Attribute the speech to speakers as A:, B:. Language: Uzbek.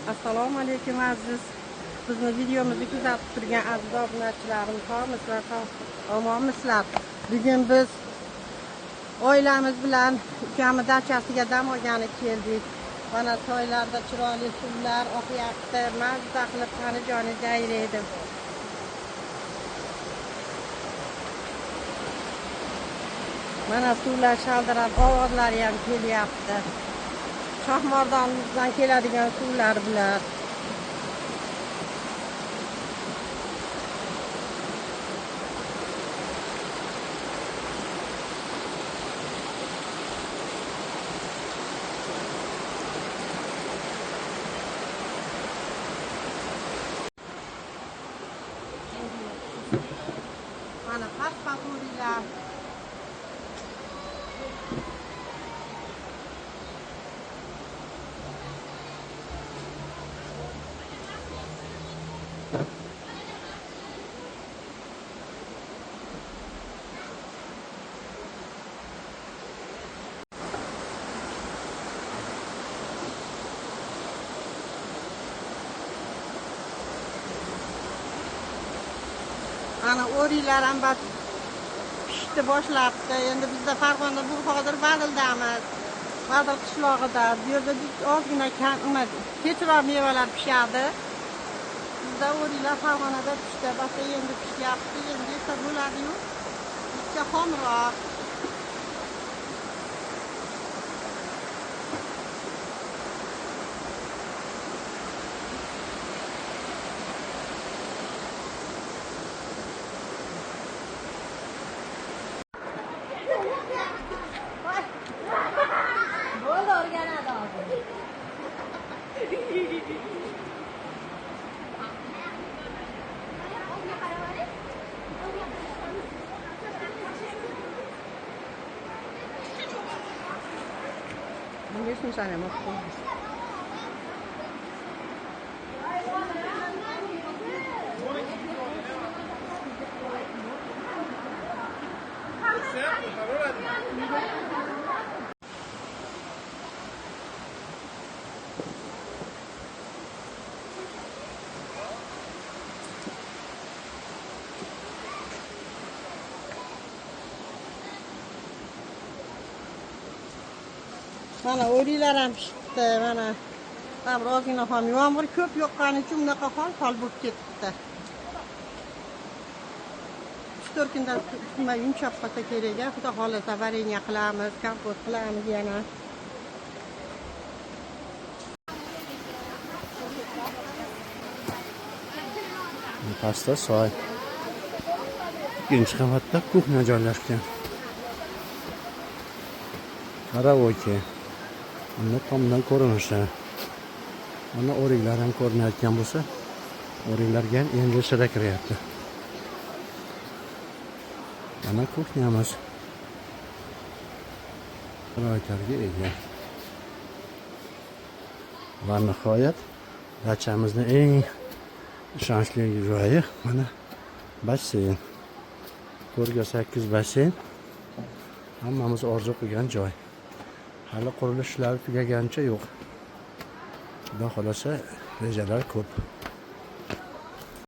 A: Assalomu alaykum aziz. Bizni videomizni kuzatib turgan aziz obunachilarimiz, xo'misizlar, omonmisizlar. Bugun biz oilamiz bilan ukamiz dachasiga dam olgani keldik. Mana soylarda chiroyli suvlar oqyapti. Mazza qilib qani joni jayraydi. Mana suvlar shaldirab, ovozlari ham kelyapti. Shohmordonimizdan keladigan suvlar bular. Mana past-past ana o'riklar ham pishdi boshlabdi. Endi bizda Farg'ona bu hozir Badildamiz. Badil qishlog'ida. Bu yerda ozgina kechroq mevalar pishadi. Bizda o'riklar Farg'onada pishdi. Basa endi pishyapti. Endi esa bo'ladi-yu. Bizcha xomroq. Bunu sana mutlu. Mana o'riklar ham pishibdi. Mana ozgina ham yomg'ir ko'p yoqqani uchun bunaqa hol bo'lib ketibdi. 3-4 kundan nima yumshab qolsa kerak. Xudo xolasa vareniya qilamiz, kompot qilamiz yana.
B: Pastda soy. Ikkinchi qavatda kuxnya joylashgan. Karaoke. Unda tomdan ko'rinishi. Mana o'riklar ham ko'rinayotgan bo'lsa, o'riklarga ham endi shira kiryapti. Mana kuxnyamiz. Sharoitlarga ega. Va nihoyat dachamizni eng ishonchli joyi mana basseyn. Ko'rga 8 basseyn. Hammamiz orzu qilgan joy. Hali qurilish ishlari tugaganicha yo'q. Xudo xolasa rejalar ko'p.